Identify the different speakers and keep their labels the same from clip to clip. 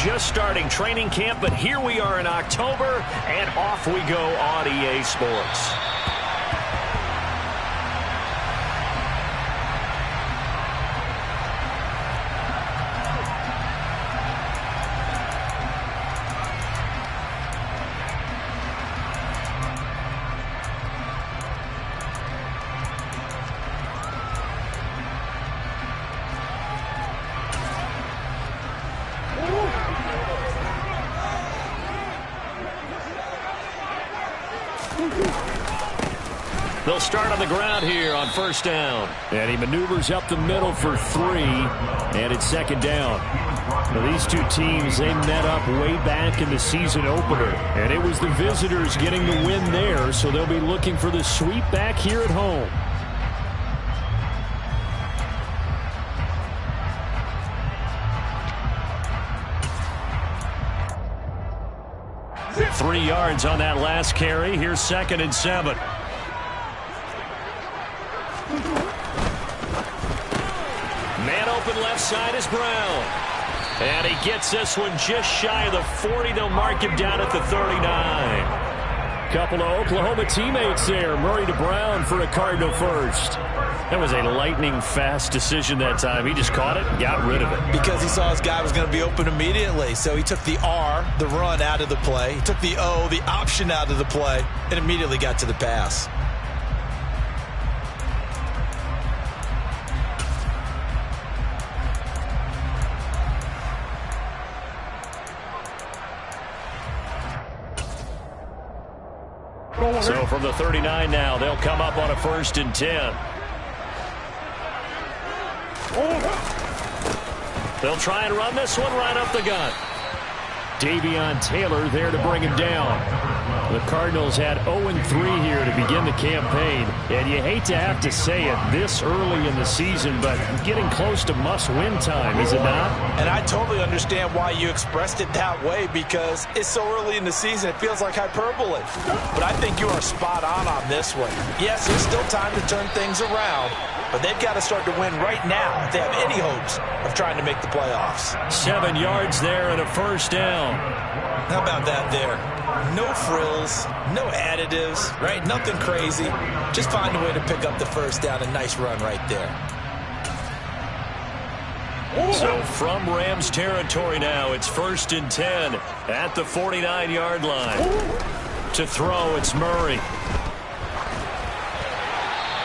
Speaker 1: just starting training camp, but here we are in October, and off we go on EA Sports. They'll start on the ground here on first down. And he maneuvers up the middle for 3, and it's second down. Now, these two teams, they met up way back in the season opener, and it was the visitors getting the win there, so they'll be looking for the sweep back here at home. Three yards on that last carry. Here's 2nd and 7. Man open left side is Brown. And he gets this one just shy of the 40. They'll mark him down at the 39. Couple of Oklahoma teammates there. Murray to Brown for a Cardinal first. That was a lightning-fast decision that time. He just caught it and got rid of it.
Speaker 2: Because he saw his guy was going to be open immediately. So he took the R, the run, out of the play. He took the O, the option, out of the play, and immediately got to the pass.
Speaker 1: So from the 39 now, they'll come up on a 1st and 10. They'll try and run this one right up the gut. Davion Taylor there to bring him down. The Cardinals had 0-3 here to begin the campaign. And you hate to have to say it this early in the season, but getting close to must-win time, is it not?
Speaker 2: And I totally understand why you expressed it that way, because it's so early in the season, it feels like hyperbole. But I think you are spot on this one. Yes, there's still time to turn things around, but they've got to start to win right now if they have any hopes of trying to make the playoffs.
Speaker 1: 7 yards there and a 1st down.
Speaker 2: How about that there? No frills, no additives, right? Nothing crazy. Just find a way to pick up the 1st down. A nice run right there.
Speaker 1: So from Rams territory now, it's 1st and 10 at the 49-yard line. To throw, it's Murray.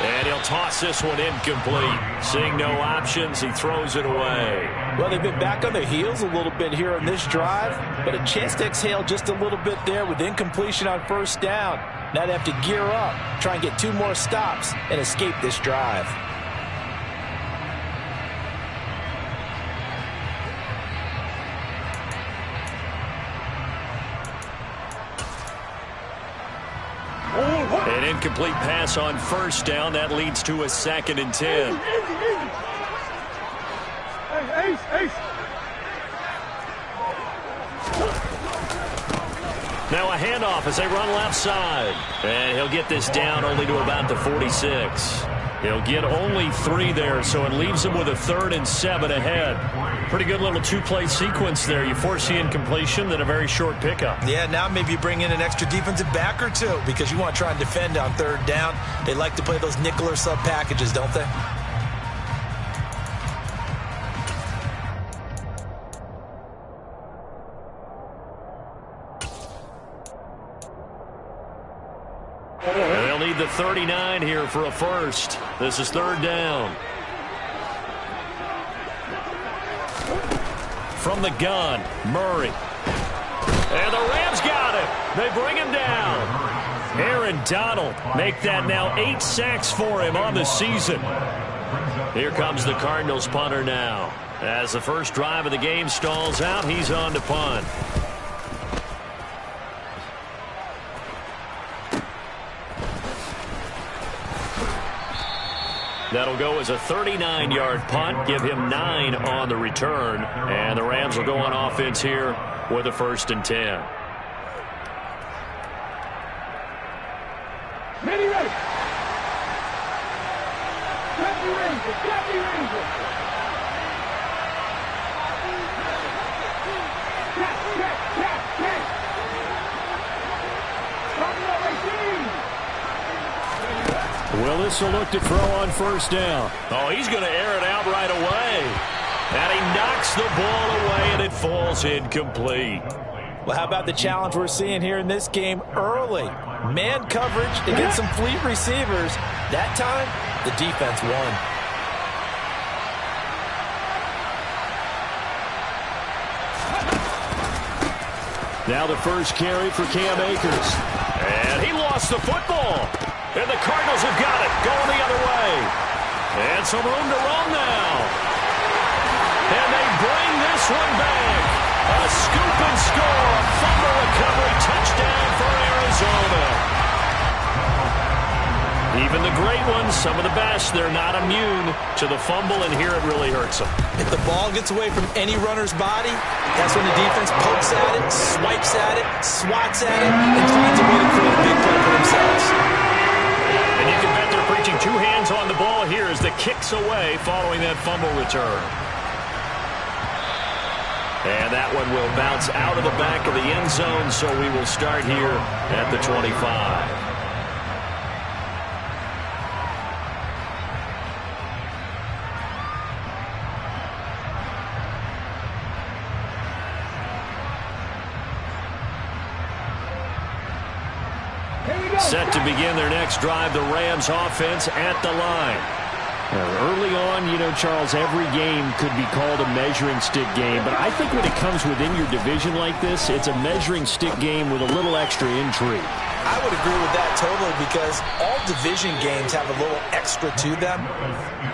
Speaker 1: And he'll toss this one incomplete. Seeing no options, he throws it away.
Speaker 2: Well, they've been back on their heels a little bit here on this drive, but a chance to exhale just a little bit there with incompletion on 1st down. Now they have to gear up, try and get 2 more stops, and escape this drive.
Speaker 1: An incomplete pass on 1st down. That leads to a 2nd and 10. Now a handoff as they run left side. And he'll get this down only to about the 46. He'll get only 3 there, so it leaves him with a 3rd and 7 ahead. Pretty good little 2-play sequence there. You force the incompletion, then a very short pickup.
Speaker 2: Yeah, now maybe you bring in an extra defensive back or 2 because you want to try and defend on 3rd down. They like to play those nickel or sub packages, don't they?
Speaker 1: They'll need the 39 here for a first. This is 3rd down. From the gun, Murray. And the Rams got him. They bring him down. Aaron Donald make that now 8 sacks for him on the season. Here comes the Cardinals punter now. As the first drive of the game stalls out, he's on to punt. That'll go as a 39-yard punt, give him 9 on the return. And the Rams will go on offense here with a 1st and 10.
Speaker 3: Ready. Got the Rangers.
Speaker 1: Willis will look to throw on first down. Oh, he's going to air it out right away. And he knocks the ball away, and it falls incomplete.
Speaker 2: Well, how about the challenge we're seeing here in this game early? Man coverage against some fleet receivers. That time, the defense won.
Speaker 1: Now the first carry for Cam Akers. And he lost the football. And the Cardinals have got it, going the other way. And some room to roam now. And they bring this one back. A scoop and score, a fumble recovery, touchdown for Arizona. Even the great ones, some of the best, they're not immune to the fumble, and here it really hurts them.
Speaker 2: If the ball gets away from any runner's body, that's when the defense pokes at it, swipes at it, swats at it, and finds a way to create a big play for themselves.
Speaker 1: And you can bet they're preaching two hands on the ball here as the kick's away following that fumble return. And that one will bounce out of the back of the end zone, so we will start here at the 25. Set to begin their next drive, the Rams offense at the line. Early on, you know, Charles, every game could be called a measuring stick game, but I think when it comes within your division like this, it's a measuring stick game with a little extra intrigue.
Speaker 2: I would agree with that totally because all division games have a little extra to them.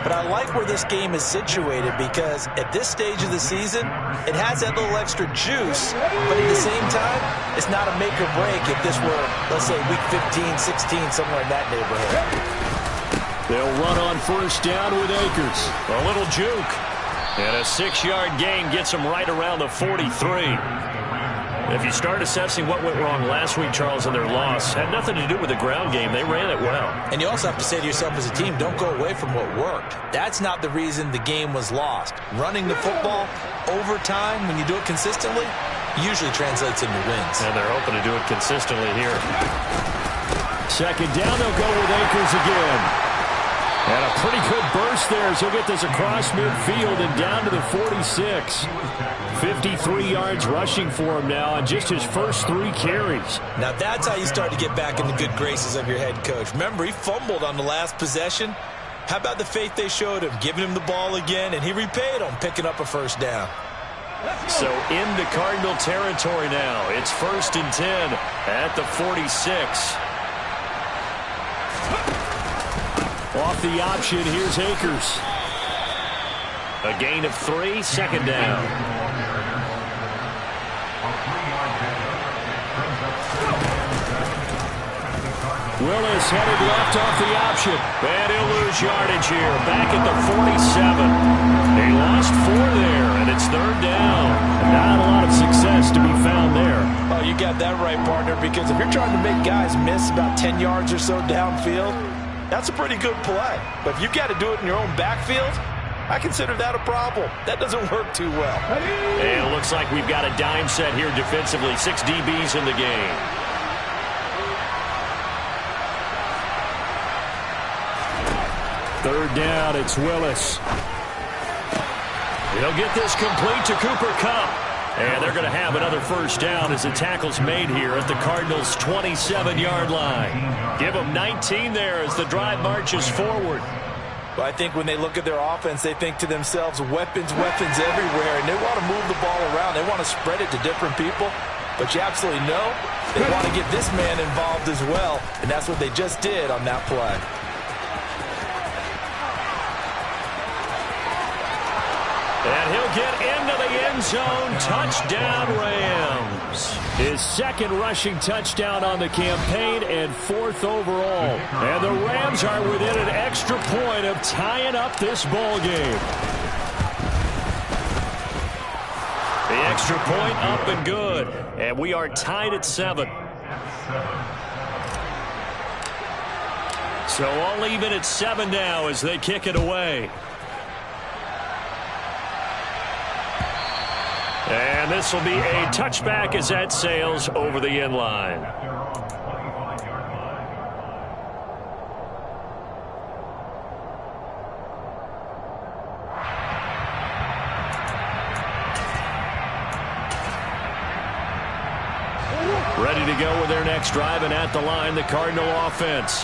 Speaker 2: But I like where this game is situated because at this stage of the season, it has that little extra juice, but at the same time, it's not a make or break if this were, let's say, week 15, 16, somewhere in that neighborhood.
Speaker 1: They'll run on first down with Akers. A little juke. And a 6-yard gain gets them right around the 43. If you start assessing what went wrong last week, Charles, in their loss, had nothing to do with the ground game. They ran it well. And you also have to say to yourself as a team, don't go away from what worked. That's not the reason the game was lost. Running the football over time, when you do it consistently, usually translates into wins. And they're hoping to do it consistently here. Second down, they'll go with Akers again. And a pretty good burst there as he'll get this across midfield and down to the 46. 53 yards rushing for him now on just his first 3 carries. Now that's how you start to get back in the good graces of your head coach. Remember, he fumbled on the last possession. How about the faith they showed him, giving him the ball again, and he repaid them, picking up a first down. So into Cardinal territory now. It's 1st and 10 at the 46. Off the option, here's Akers. A gain of 3, second down. Willis headed left off the option. And he'll lose yardage here. Back at the 47. They lost 4 there, and it's 3rd down. Not a lot of success to be found there. Oh, you got that right, partner, because if you're trying to make guys miss about 10 yards or so downfield, that's a pretty good play. But if you've got to do it in your own backfield, I consider that a problem. That doesn't work too well. And it looks like we've got a dime set here defensively. 6 DBs in the game. Third down, it's Willis. He'll get this complete to Cooper Kupp. And they're going to have another first down as the tackle's made here at the Cardinals' 27-yard line. Give them 19 there as the drive marches forward. Well, I think when they look at their offense, they think to themselves, weapons, weapons everywhere, and they want to move the ball around. They want to spread it to different people. But you absolutely know they want to get this man involved as well, and that's what they just did on that play. And he'll get into the end zone. Touchdown, Rams. His 2nd rushing touchdown on the campaign and 4th overall. And the Rams are within an extra point of tying up this ball game. The extra point up and good. And we are tied at 7. So all even at 7 now as they kick it away. And this will be a touchback as that sails over the end line. ready to go with their next drive, and at the line, the Cardinal offense.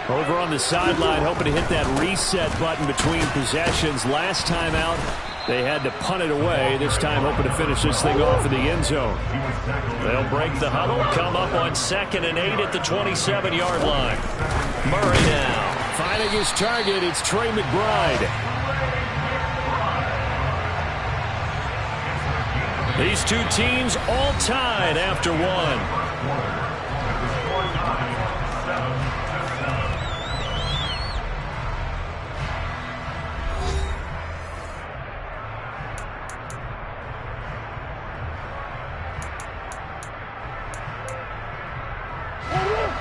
Speaker 1: Over on the sideline, hoping to hit that reset button between possessions. Last time out, they had to punt it away. This time, hoping to finish this thing off in the end zone. They'll break the huddle, come up on 2nd and 8 at the 27-yard line. Murray now.
Speaker 3: Finding his target, it's Trey McBride.
Speaker 1: These two teams all tied after one.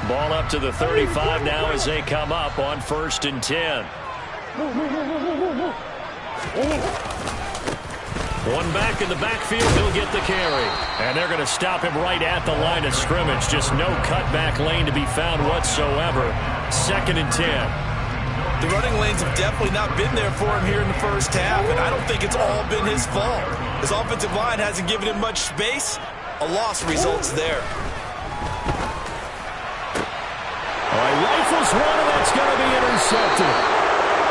Speaker 1: Ball up to the 35 now as they come up on 1st and 10. One back in the backfield, he'll get the carry. And they're going to stop him right at the line of scrimmage. Just no cutback lane to be found whatsoever. 2nd and 10.
Speaker 2: The running lanes have definitely not been there for him here in the first half, and I don't think it's all been his fault. His offensive line hasn't given him much space. A loss results there.
Speaker 3: All right, rifles one, and that's going to be intercepted.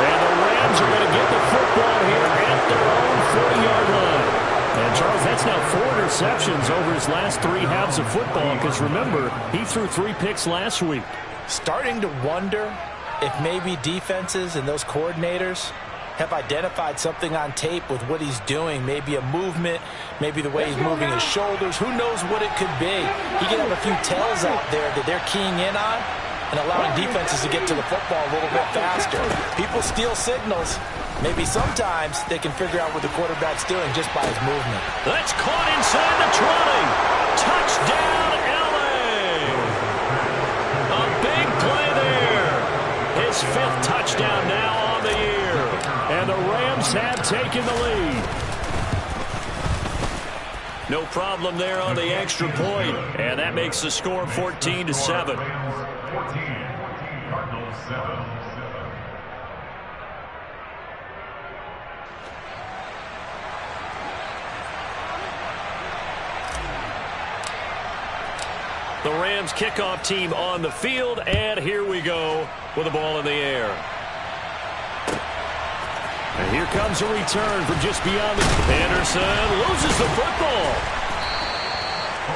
Speaker 3: And the Rams are going to get the football here at their own 40-yard line. And, Charles, that's now 4 interceptions over his last 3 halves of football, because, remember, he threw 3 picks last week.
Speaker 2: Starting to wonder if maybe defenses and those coordinators have identified something on tape with what he's doing. Maybe a movement, maybe the way he's moving his shoulders. Who knows what it could be? He could have a few tells out there that they're keying in on and allowing defenses to get to the football a little bit faster. People steal signals. Maybe sometimes they can figure out what the quarterback's doing just by his movement.
Speaker 1: That's caught inside the 20. Touchdown, L.A. A big play there. His 5th touchdown now on the year. And the Rams have taken the lead. No problem there on the extra point. And that makes the score 14-7.
Speaker 4: Cardinals 7.
Speaker 1: The Rams kickoff team on the field, and here we go with the ball in the air.
Speaker 3: And here comes a return from just beyond the...
Speaker 1: Anderson loses the football.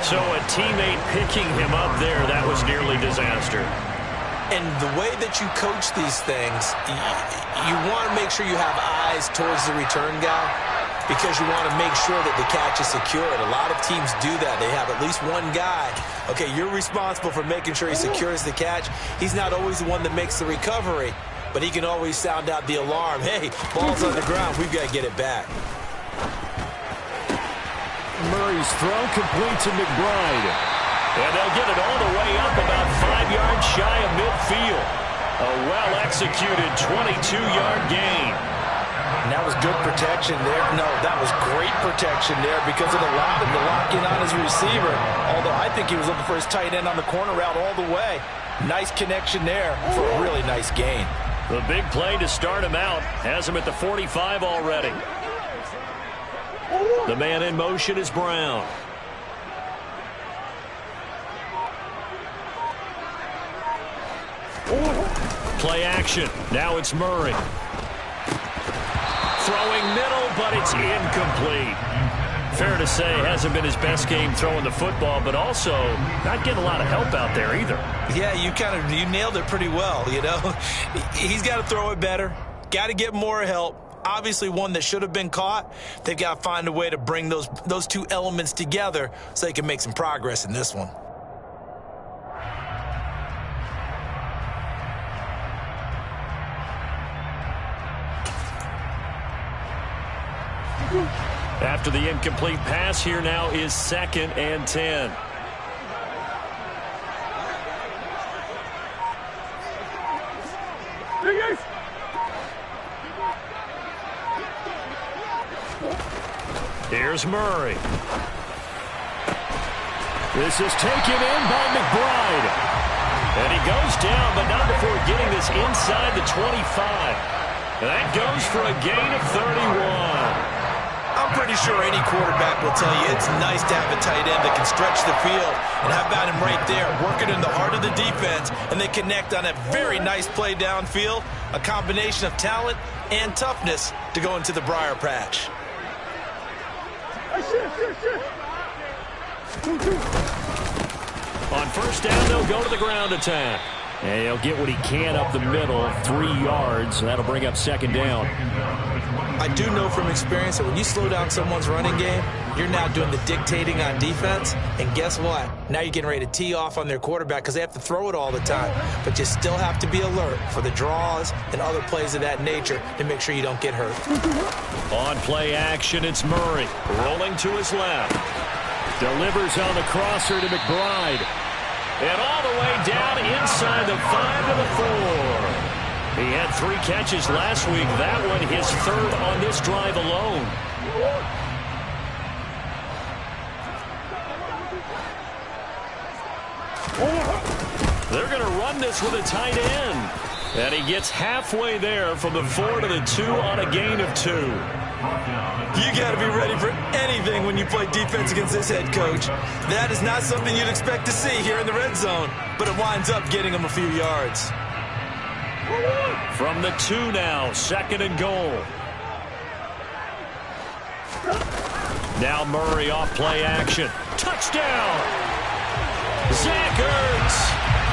Speaker 1: So a teammate picking him up there, that was nearly disaster.
Speaker 2: And the way that you coach these things, you want to make sure you have eyes towards the return guy because you want to make sure that the catch is secured. A lot of teams do that. They have at least one guy. Okay, you're responsible for making sure he secures the catch. He's not always the one that makes the recovery, but he can always sound out the alarm. Hey, ball's on the ground. We've got to get it back.
Speaker 3: Murray's throw complete to McBride.
Speaker 1: And they'll get it all the way up about 5 yards shy of midfield. A well-executed 22-yard gain.
Speaker 2: And that was good protection there. No, that was great protection there because it allowed him to lock in on his receiver. Although I think he was looking for his tight end on the corner route all the way. Nice connection there for a really nice gain.
Speaker 1: The big play to start him out has him at the 45 already. The man in motion is Brown. Play action. Now it's Murray. Throwing middle, but it's incomplete. Fair to say, hasn't been his best game throwing the football, but also not getting a lot of help out there either.
Speaker 2: Yeah, you nailed it pretty well, you know. He's got to throw it better. Got to get more help. Obviously one that should have been caught. They've got to find a way to bring those two elements together so they can make some progress in this one.
Speaker 1: After the incomplete pass, here now is 2nd and 10. Here's Murray.
Speaker 3: This is taken in by McBride.
Speaker 1: And he goes down, but not before getting this inside the 25. That goes for a gain of 31.
Speaker 2: I'm pretty sure any quarterback will tell you it's nice to have a tight end that can stretch the field. And how about him right there, working in the heart of the defense, and they connect on a very nice play downfield, a combination of talent and toughness to go into the briar patch.
Speaker 1: On first down, they'll go to the ground attack. And he'll get what he can up the middle, 3 yards. That'll bring up second down.
Speaker 2: I do know from experience that when you slow down someone's running game, you're now doing the dictating on defense. And guess what? Now you're getting ready to tee off on their quarterback because they have to throw it all the time. But you still have to be alert for the draws and other plays of that nature to make sure you don't get hurt.
Speaker 1: On play action, it's Murray. Rolling to his left. Delivers on the crosser to McBride. And all the way down inside the 5 to the 4. He had 3 catches last week. That one his 3rd on this drive alone. They're going to run this with a tight end. And he gets halfway there from the 4 to the 2 on a gain of 2.
Speaker 2: You got to be ready for anything when you play defense against this head coach. That is not something you'd expect to see here in the red zone, but it winds up getting him a few yards.
Speaker 1: From the 2 now, 2nd and goal. Now Murray off play action. Touchdown! Zach Ertz,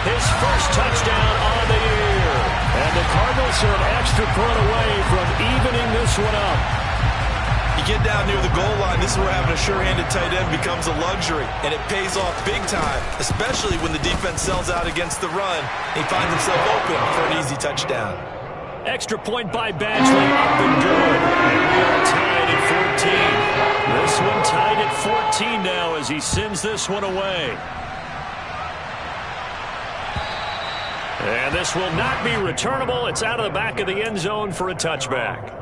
Speaker 1: his first touchdown on the year. And the Cardinals are an extra point away from evening this one up.
Speaker 2: You get down near the goal line, this is where having a sure-handed tight end becomes a luxury, and it pays off big time, especially when the defense sells out against the run. He finds himself open for an easy touchdown.
Speaker 1: Extra point by Badgley, up and good. And we are tied at 14. This one tied at 14 now as he sends this one away. And this will not be returnable. It's out of the back of the end zone for a touchback.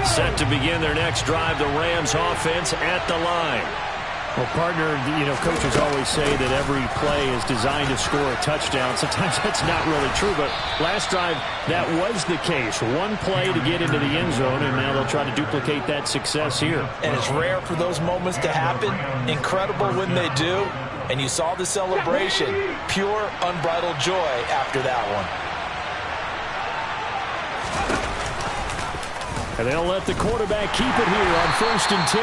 Speaker 1: Set to begin their next drive, the Rams offense at the line.
Speaker 3: Well, partner, coaches always say that every play is designed to score a touchdown. Sometimes that's not really true, but last drive, that was the case. One play to get into the end zone, and now they'll try to duplicate that success here.
Speaker 2: And it's rare for those moments to happen. Incredible when they do. And you saw the celebration. Pure, unbridled joy after that one.
Speaker 1: And they'll let the quarterback keep it here on 1st and 10.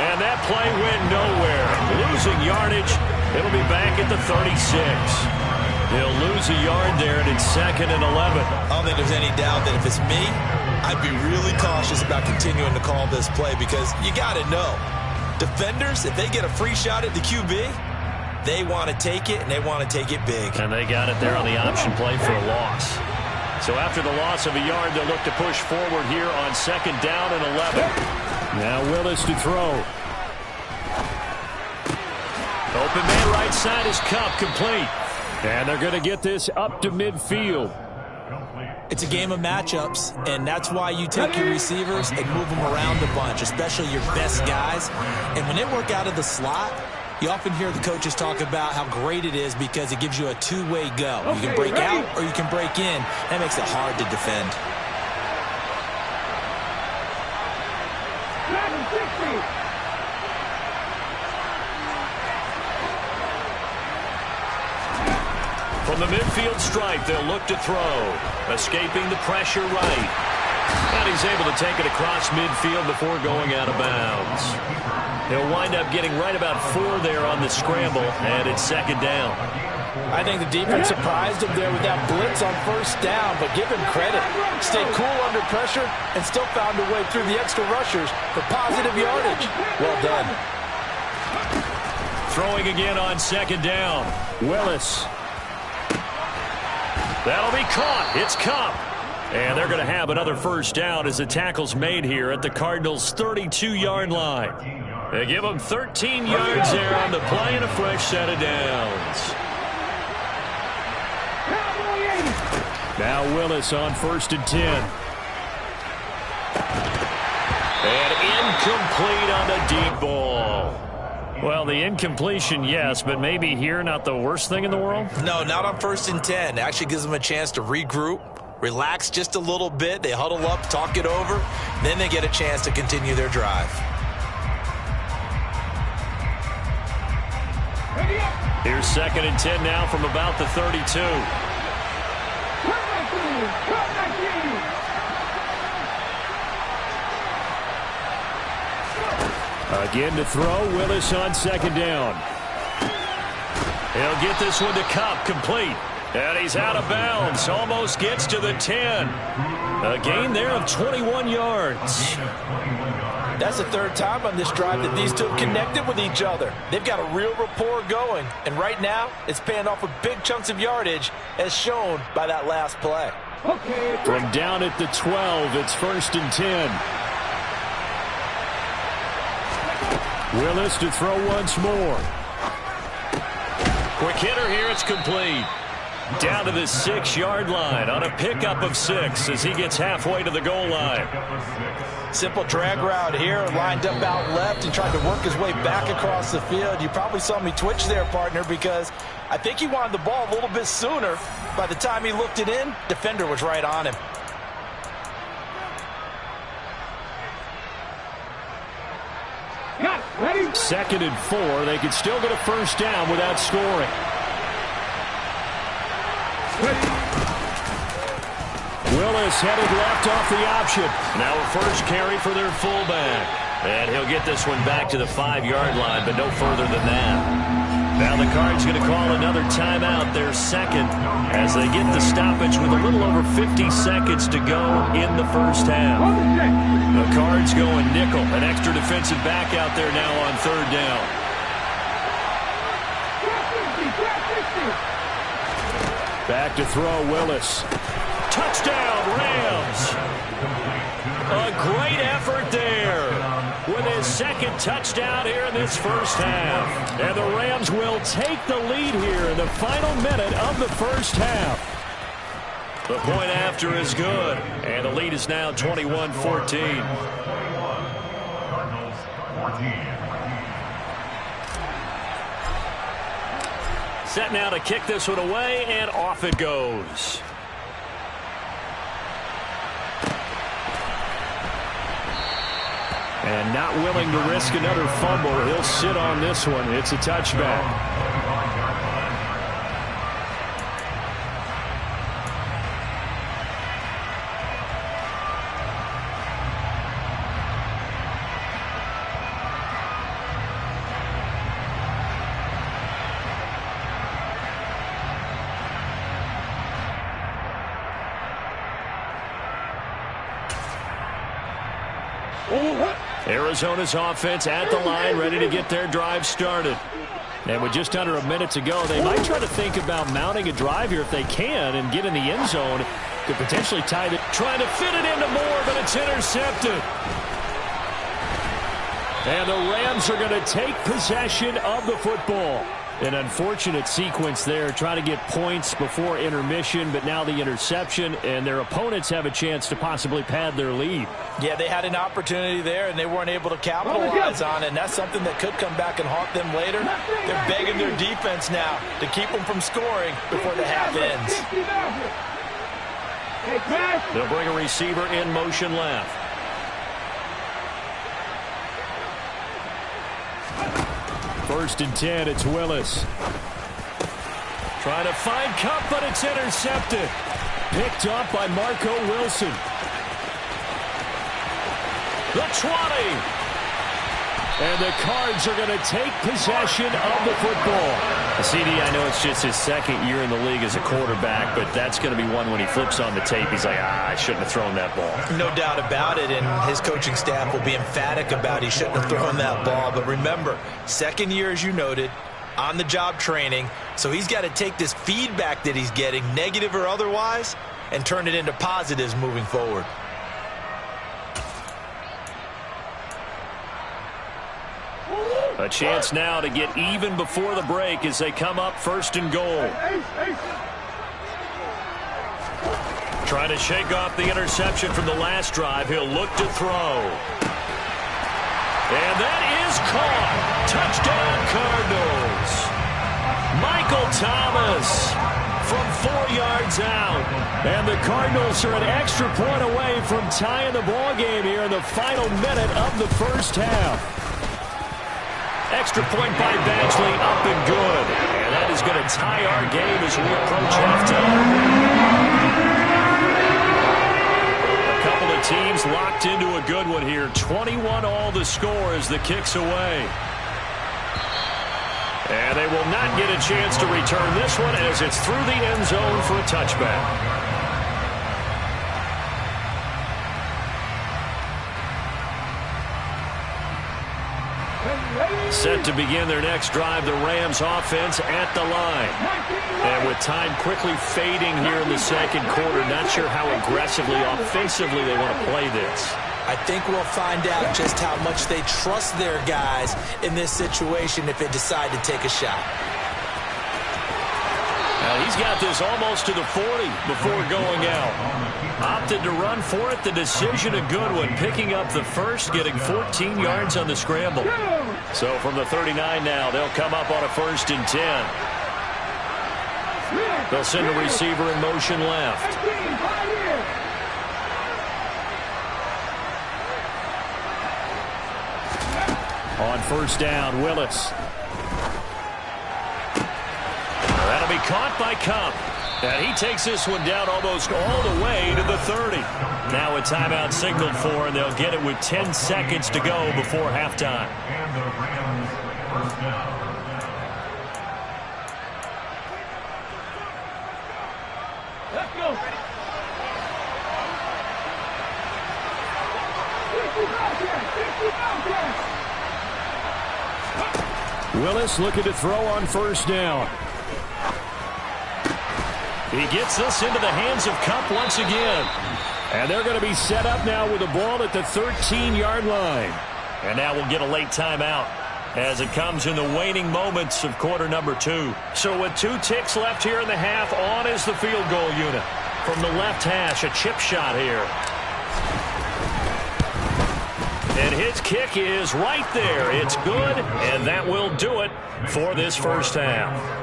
Speaker 1: And that play went nowhere. Losing yardage. It'll be back at the 36. They'll lose a yard there, and it's 2nd and 11.
Speaker 2: I don't think there's any doubt that if it's me, I'd be really cautious about continuing to call this play because you got to know, defenders, if they get a free shot at the QB, they want to take it, and they want to take it big.
Speaker 1: And they got it there on the option play for a loss. So after the loss of a yard, they'll look to push forward here on 2nd down and 11.
Speaker 3: Now Willis to throw.
Speaker 1: Open man right side is Cup, complete. And they're going to get this up to midfield.
Speaker 2: It's a game of matchups, and that's why you take your receivers and move them around a bunch, especially your best guys. And when they work out of the slot, you often hear the coaches talk about how great it is because it gives you a two-way go. You can break out or you can break in. That makes it hard to defend.
Speaker 1: From the midfield stripe, they'll look to throw. Escaping the pressure right. And he's able to take it across midfield before going out of bounds. He'll wind up getting right about 4 there on the scramble, and it's 2nd down.
Speaker 2: I think the defense surprised him there with that blitz on 1st down, but give him credit. Stayed cool under pressure and still found a way through the extra rushers for positive yardage. Well done.
Speaker 1: Throwing again on 2nd down.
Speaker 3: Willis.
Speaker 1: That'll be caught. It's Cup. And they're going to have another 1st down as the tackle's made here at the Cardinals' 32-yard line. They give them 13 yards there on the play and a fresh set of downs.
Speaker 3: Now Willis on 1st and 10.
Speaker 1: And incomplete on the deep ball. Well, the incompletion, yes, but maybe here not the worst thing in the world?
Speaker 2: No, not on 1st and 10. It actually gives them a chance to regroup, relax just a little bit. They huddle up, talk it over, then they get a chance to continue their drive.
Speaker 1: Here's 2nd and 10 now from about the 32.
Speaker 3: Again to throw. Willis on 2nd down.
Speaker 1: He'll get this one to Cup, complete. And he's out of bounds. Almost gets to the 10. A gain there of 21 yards.
Speaker 2: That's the 3rd time on this drive that these two have connected with each other. They've got a real rapport going. And right now, it's paying off with big chunks of yardage, as shown by that last play.
Speaker 3: From down at the 12, it's 1st and 10. Willis to throw once more.
Speaker 1: Quick hitter here, it's complete. Down to the 6-yard line on a pickup of 6 as he gets halfway to the goal line.
Speaker 2: Simple drag route here, lined up out left and tried to work his way back across the field. You probably saw me twitch there, partner, because I think he wanted the ball a little bit sooner. By the time he looked it in, defender was right on him.
Speaker 3: Ready? 2nd and 4. They could still get a 1st down without scoring. Willis headed left off the option.
Speaker 1: Now a 1st carry for their fullback. And he'll get this one back to the 5-yard line, but no further than that. Now the Cards going to call another timeout, their 2nd, as they get the stoppage with a little over 50 seconds to go in the 1st half. The Cards going nickel, an extra defensive back out there now on 3rd down.
Speaker 3: Back to throw, Willis.
Speaker 1: Touchdown, Rams! A great effort there with his 2nd touchdown here in this 1st half.
Speaker 3: And the Rams will take the lead here in the final minute of the 1st half.
Speaker 1: The point after is good, and the lead is now 21-14. Set now to kick this one away, and off it goes.
Speaker 3: And not willing to risk another fumble. He'll sit on this one. It's a touchback.
Speaker 1: Arizona's offense at the line, ready to get their drive started.
Speaker 3: And with just under a minute to go, they might try to think about mounting a drive here if they can and get in the end zone. Could potentially tie the...
Speaker 1: Trying to fit it into Moore, but it's intercepted.
Speaker 3: And the Rams are going to take possession of the football. An unfortunate sequence there, trying to get points before intermission, but now the interception, and their opponents have a chance to possibly pad their lead.
Speaker 2: Yeah, they had an opportunity there, and they weren't able to capitalize on it, and that's something that could come back and haunt them later. They're begging their defense now to keep them from scoring before the half ends.
Speaker 1: They'll bring a receiver in motion left.
Speaker 3: First and 10, it's Willis.
Speaker 1: Trying to find Cup, but it's intercepted.
Speaker 3: Picked up by Marco Wilson.
Speaker 1: The 20.
Speaker 3: And the Cards are going to take possession of the football.
Speaker 1: CD, I know it's just his 2nd year in the league as a quarterback, but that's going to be one when he flips on the tape. He's like, I shouldn't have thrown that ball.
Speaker 2: No doubt about it, and his coaching staff will be emphatic about he shouldn't have thrown that ball. But remember, 2nd year, as you noted, on-the-job training, so he's got to take this feedback that he's getting, negative or otherwise, and turn it into positives moving forward.
Speaker 1: A chance now to get even before the break as they come up 1st and goal. Trying to shake off the interception from the last drive. He'll look to throw. And that is caught. Touchdown, Cardinals. Michael Thomas from 4 yards out.
Speaker 3: And the Cardinals are an extra point away from tying the ball game here in the final minute of the first half.
Speaker 1: Extra point by Badgley, up and good. And that is going to tie our game as we approach halftime. Teams locked into a good one here. 21 all the score as the kick's away. And they will not get a chance to return this one as it's through the end zone for a touchback. Set to begin their next drive, the Rams offense at the line. And with time quickly fading here in the second quarter, not sure how aggressively, offensively they want to play this.
Speaker 2: I think we'll find out just how much they trust their guys in this situation if they decide to take a shot.
Speaker 1: Now he's got this almost to the 40 before going out. Opted to run for it. The decision a good one. Picking up the first, getting 14 yards on the scramble. So from the 39 now, they'll come up on a 1st and 10. They'll send a receiver in motion left.
Speaker 3: On 1st down, Willis.
Speaker 1: That'll be caught by Cup. And he takes this one down almost all the way to the 30. Now a timeout signaled for, and they'll get it with 10 seconds to go before halftime.
Speaker 4: And the Rams first down.
Speaker 5: Let's go.
Speaker 3: Willis looking to throw on 1st down.
Speaker 1: He gets this into the hands of Cup once again.
Speaker 3: And they're going to be set up now with the ball at the 13-yard line.
Speaker 1: And now we'll get a late timeout as it comes in the waning moments of quarter number 2. So with 2 ticks left here in the half, on is the field goal unit. From the left hash, a chip shot here. And his kick is right there. It's good, and that will do it for this first half.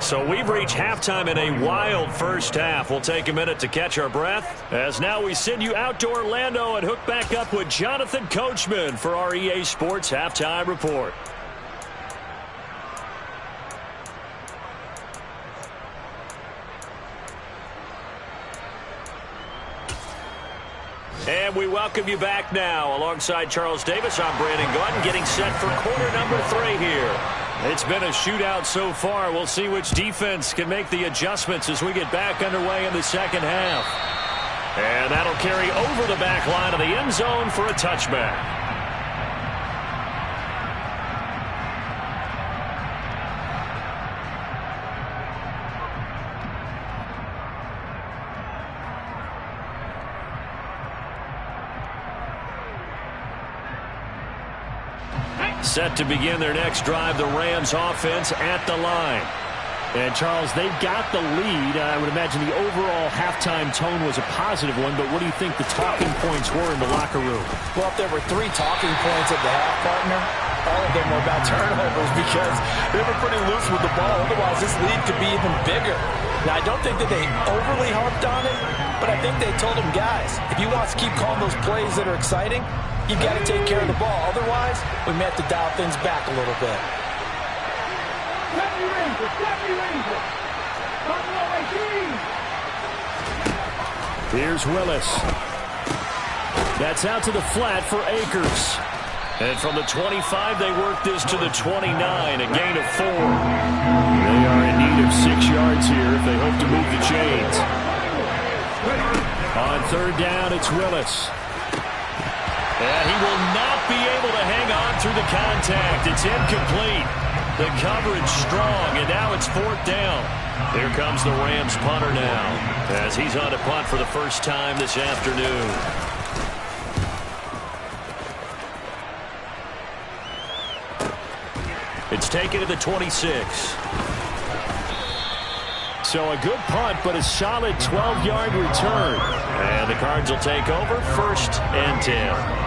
Speaker 1: So we've reached halftime in a wild first half. We'll take a minute to catch our breath as now we send you out to Orlando and hook back up with Jonathan Coachman for our EA Sports Halftime Report. And we welcome you back now. Alongside Charles Davis, I'm Brandon Gordon, getting set for quarter number 3 here. It's been a shootout so far. We'll see which defense can make the adjustments as we get back underway in the second half. And that'll carry over the back line of the end zone for a touchback. Set to begin their next drive, the Rams offense at the line.
Speaker 3: And, Charles, they've got the lead. I would imagine the overall halftime tone was a positive one, but what do you think the talking points were in the locker room?
Speaker 2: Well, if there were 3 talking points at the half, partner, all of them were about turnovers because they were pretty loose with the ball. Otherwise, this lead could be even bigger. Now, I don't think that they overly harped on it, but I think they told them, guys, if you want to keep calling those plays that are exciting, you've got to take care of the ball. Otherwise, we may have to dial things back a little bit.
Speaker 3: Here's Willis. That's out to the flat for Akers.
Speaker 1: And from the 25, they work this to the 29, a gain of 4.
Speaker 3: They are in need of 6 yards here if they hope to move the chains. On 3rd down, it's Willis.
Speaker 1: And he will not be able to hang on through the contact. It's incomplete. The coverage strong, and now it's 4th down. Here comes the Rams punter now as he's on to punt for the first time this afternoon. It's taken to the 26.
Speaker 3: So a good punt, but a solid 12-yard return.
Speaker 1: And the Cards will take over 1st and 10.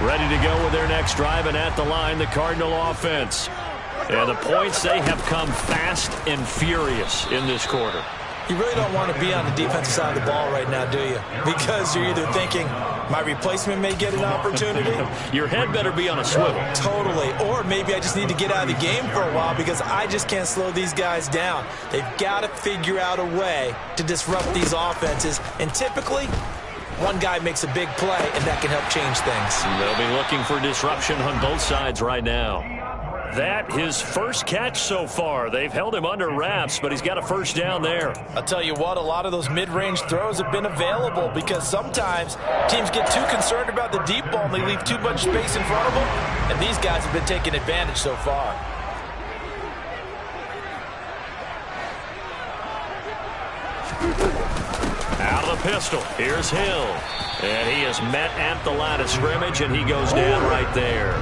Speaker 1: Ready to go with their next drive, and at the line, the Cardinal offense. And the points, they have come fast and furious in this quarter.
Speaker 2: You really don't want to be on the defensive side of the ball right now, do you? Because you're either thinking, my replacement may get an opportunity.
Speaker 1: Your head better be on a swivel.
Speaker 2: Totally. Or maybe I just need to get out of the game for a while because I just can't slow these guys down. They've got to figure out a way to disrupt these offenses. And typically, one guy makes a big play, and that can help change things.
Speaker 1: They'll be looking for disruption on both sides right now. That his first catch so far. They've held him under wraps, but he's got a first down there.
Speaker 2: I'll tell you what, a lot of those mid-range throws have been available because sometimes teams get too concerned about the deep ball and they leave too much space in front of them, and these guys have been taking advantage so far.
Speaker 1: Out of the pistol, here's Hill. And he is met at the line of scrimmage, and he goes down right there.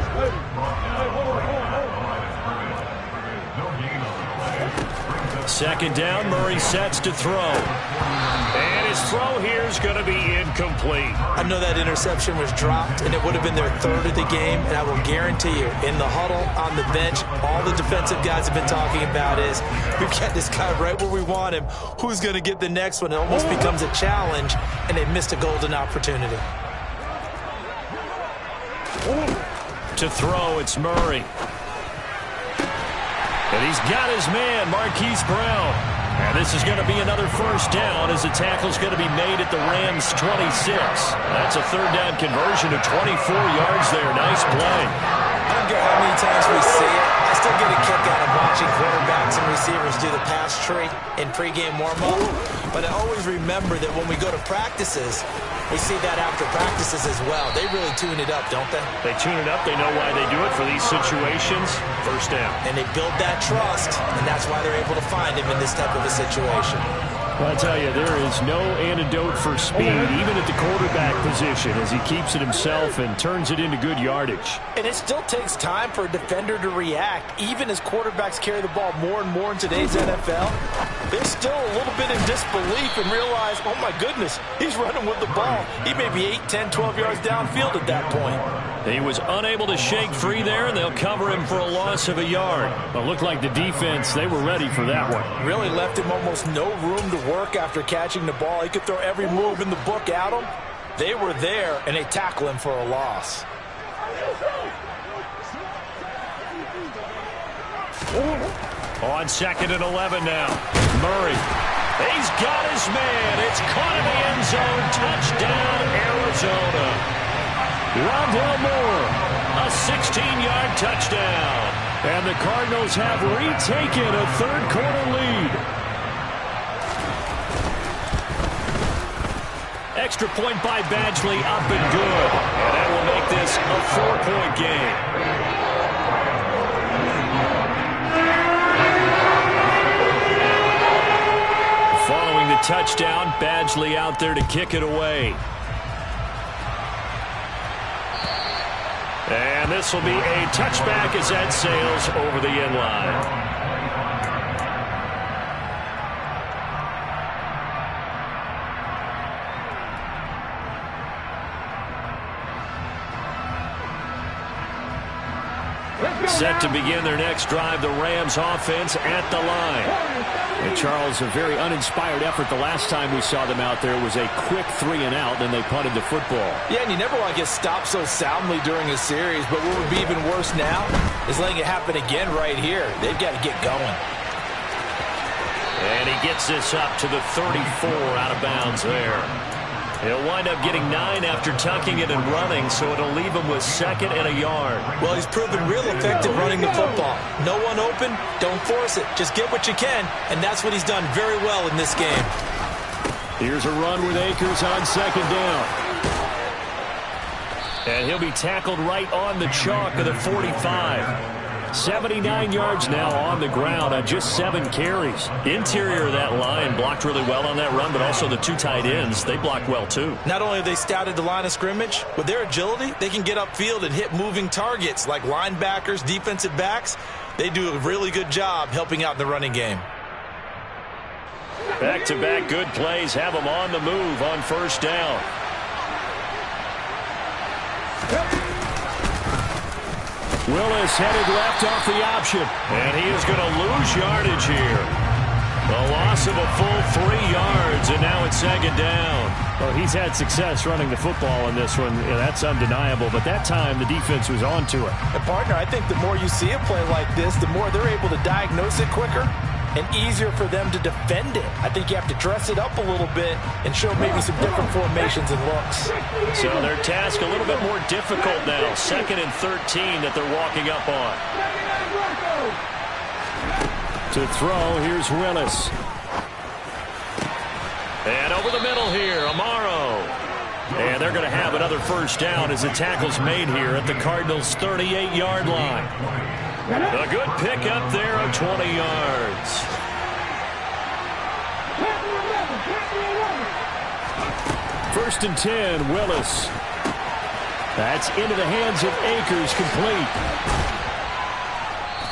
Speaker 1: Second down, Murray sets to throw. And his throw here is going to be incomplete.
Speaker 2: I know that interception was dropped, and it would have been their third of the game, and I will guarantee you, in the huddle, on the bench, all the defensive guys have been talking about is, we've got this guy right where we want him. Who's going to get the next one? It almost becomes a challenge, and they missed a golden opportunity.
Speaker 1: To throw, it's Murray. And he's got his man, Marquise Brown. And this is going to be another first down as the tackle's going to be made at the Rams' 26. That's a third down conversion of 24 yards there. Nice play.
Speaker 2: I don't care how many times we see it. I still get a kick out of watching quarterbacks and receivers do the pass tree in pregame warm-up. But I always remember that when we go to practices, we see that after practices as well. They really tune it up, don't they?
Speaker 1: They tune it up. They know why they do it for these situations. First down.
Speaker 2: And they build that trust, and that's why they're able to find him in this type of a situation.
Speaker 3: Well, I tell you, there is no antidote for speed, even at the quarterback position, as he keeps it himself and turns it into good yardage.
Speaker 2: And it still takes time for a defender to react. Even as quarterbacks carry the ball more and more in today's NFL, they're still a little bit in disbelief and realize, oh my goodness, he's running with the ball. He may be 8, 10, 12 yards downfield at that point.
Speaker 1: He was unable to shake free there, and they'll cover him for a loss of a yard.
Speaker 3: Well, it looked like the defense, they were ready for that one.
Speaker 2: Really left him almost no room to work after catching the ball. He could throw every move in the book at him. They were there, and they tackle him for a loss.
Speaker 1: On 2nd and 11 now. Murray. He's got his man. It's caught in the end zone. Touchdown, Arizona.
Speaker 3: Rondell Moore.
Speaker 1: A 16-yard touchdown.
Speaker 3: And the Cardinals have retaken a third-quarter lead.
Speaker 1: Extra point by Badgley, up and good. And that will make this a 4-point game. Following the touchdown, Badgley out there to kick it away. And this will be a touchback as that sails over the end line. Set to begin their next drive, the Rams offense at the line.
Speaker 3: And Charles, a very uninspired effort the last time we saw them out there was a quick 3-and-out, then they punted the football.
Speaker 2: Yeah, and you never want to get stopped so soundly during a series, but what would be even worse now is letting it happen again right here. They've got to get going.
Speaker 1: And he gets this up to the 34 out of bounds there. He'll wind up getting 9 after tucking it and running, so it'll leave him with 2nd and a yard.
Speaker 2: Well, he's proven real effective running the football. No one open, don't force it. Just get what you can, and that's what he's done very well in this game.
Speaker 3: Here's a run with Akers on 2nd down.
Speaker 1: And he'll be tackled right on the chalk of the 45. 79 yards now on the ground on just 7 carries. Interior of that line blocked really well on that run, but also the 2 tight ends, they blocked well too.
Speaker 2: Not only have they scouted the line of scrimmage, with their agility, they can get upfield and hit moving targets like linebackers, defensive backs. They do a really good job helping out in the running game.
Speaker 1: Back-to-back good plays have them on the move on first down.
Speaker 3: Willis headed left off the option.
Speaker 1: And he is going to lose yardage here. A loss of a full 3 yards, and now it's second down.
Speaker 3: Well, he's had success running the football in this one. Yeah, that's undeniable. But that time, the defense was onto it.
Speaker 2: And, partner, I think the more you see a play like this, the more they're able to diagnose it quicker and easier for them to defend it. I think you have to dress it up a little bit and show maybe some different formations and looks.
Speaker 1: So their task a little bit more difficult now. 2nd and 13 that they're walking up on.
Speaker 3: To throw, here's Willis.
Speaker 1: And over the middle here, Amaro. And they're going to have another first down as the tackle's made here at the Cardinals' 38-yard line. A good pickup there of 20 yards.
Speaker 3: First and 10, Willis. That's into the hands of Akers, complete.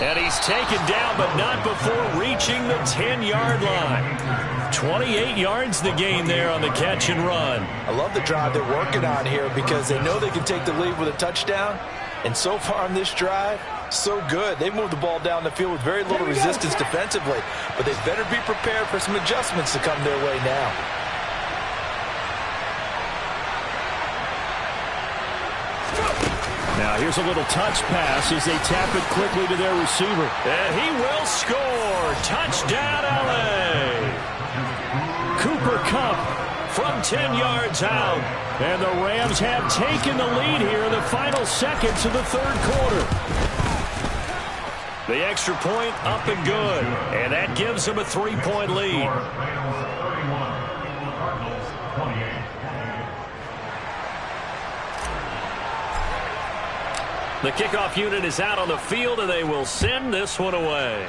Speaker 1: And he's taken down, but not before reaching the 10-yard line. 28 yards the gain there on the catch and run.
Speaker 2: I love the drive they're working on here because they know they can take the lead with a touchdown. And so far on this drive, so good. They moved the ball down the field with very little resistance defensively. But they better be prepared for some adjustments to come their way now.
Speaker 3: Now here's a little touch pass as they tap it quickly to their receiver.
Speaker 1: And he will score. Touchdown, L.A.
Speaker 3: Cooper Kupp
Speaker 1: from 10 yards out.
Speaker 3: And the Rams have taken the lead here in the final seconds of the third quarter.
Speaker 1: The extra point up and good. And that gives them a 3-point lead.
Speaker 4: Cardinals 28.
Speaker 1: The kickoff unit is out on the field, and they will send this one away.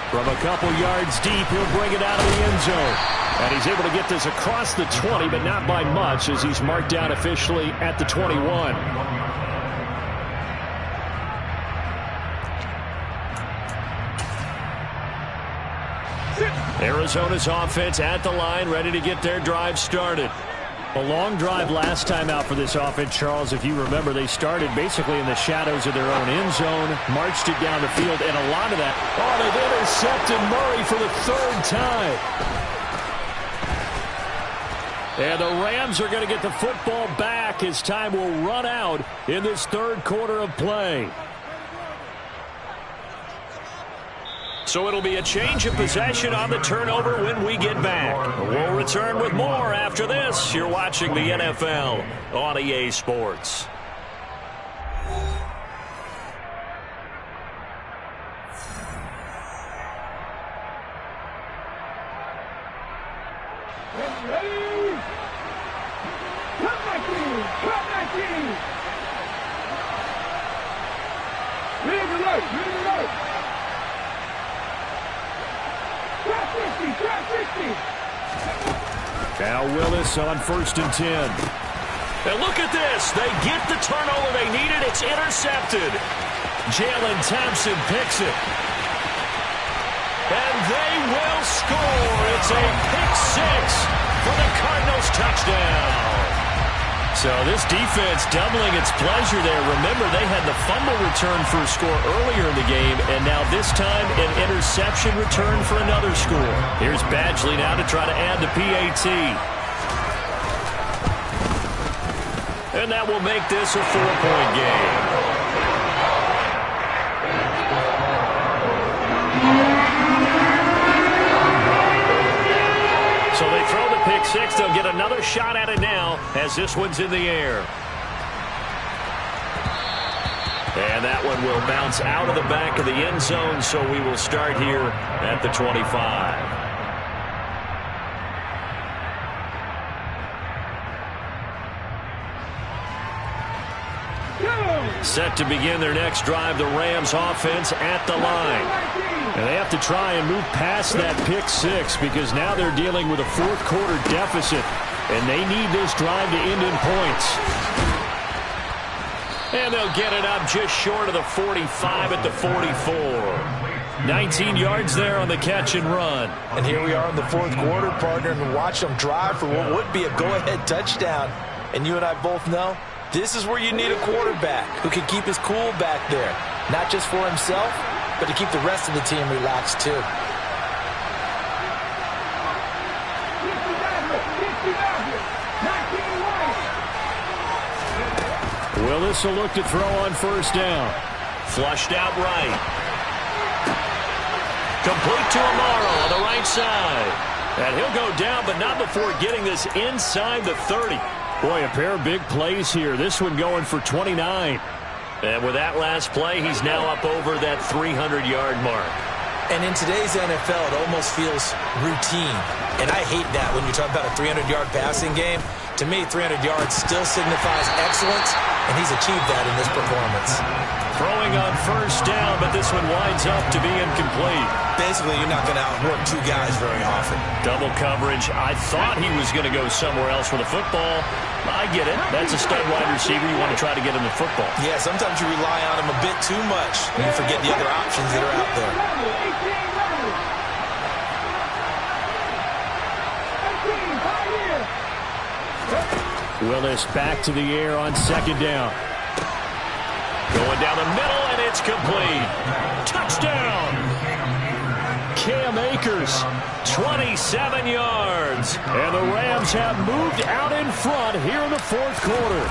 Speaker 3: From a couple yards deep, he'll bring it out of the end zone. And he's able to get this across the 20, but not by much, as he's marked down officially at the 21. Arizona's offense at the line, ready to get their drive started. A long drive last time out for this offense, Charles. If you remember, they started basically in the shadows of their own end zone, marched it down the field, and a lot of that. Oh, they've intercepted Murray for the 3rd time. And the Rams are going to get the football back as time will run out in this third quarter of play.
Speaker 1: So it'll be a change of possession on the turnover when we get back. We'll return with more after this. You're watching the NFL on EA Sports.
Speaker 3: Now Willis on 1st and 10.
Speaker 1: And look at this. They get the turnover they needed. It's intercepted. Jalen Thompson picks it. And they will score. It's a pick 6 for the Cardinals touchdown.
Speaker 3: So this defense doubling its pleasure there. Remember, they had the fumble return for a score earlier in the game, and now this time an interception return for another score. Here's Badgley now to try to add the PAT.
Speaker 1: And that will make this a 4-point game. So they throw the pick 6. They'll get another shot at it now as this one's in the air. And that one will bounce out of the back of the end zone, so we will start here at the 25. Set to begin their next drive, the Rams offense at the line.
Speaker 3: And they have to try and move past that pick 6 because now they're dealing with a fourth quarter deficit, and they need this drive to end in points.
Speaker 1: And they'll get it up just short of the 45 at the 44. 19 yards there on the catch and run.
Speaker 2: And here we are in the fourth quarter, partner, and watch them drive for what would be a go-ahead touchdown. And you and I both know This is where you need a quarterback who can keep his cool back there. Not just for himself, but to keep the rest of the team relaxed too.
Speaker 3: Willis will look to throw on first down.
Speaker 1: Flushed out right. Complete to Amaro on the right side. And he'll go down, but not before getting this inside the 30.
Speaker 3: Boy, a pair of big plays here. This one going for 29.
Speaker 1: And with that last play, he's now up over that 300-yard mark.
Speaker 2: And in today's NFL, it almost feels routine. And I hate that when you're talking about a 300-yard passing game. To me, 300 yards still signifies excellence, and he's achieved that in this performance.
Speaker 1: Throwing on first down, but this one winds up to be incomplete.
Speaker 2: Basically, you're not going to outwork two guys very often.
Speaker 1: Double coverage. I thought he was going to go somewhere else with the football. I get it. That's a stud wide receiver. You want to try to get him the football.
Speaker 2: Yeah, sometimes you rely on him a bit too much, and you forget the other options that are out there.
Speaker 3: Willis back to the air on second down.
Speaker 1: Going down the middle, and it's complete. Touchdown!
Speaker 3: Cam Akers, 27 yards. And the Rams have moved out in front here in the fourth quarter.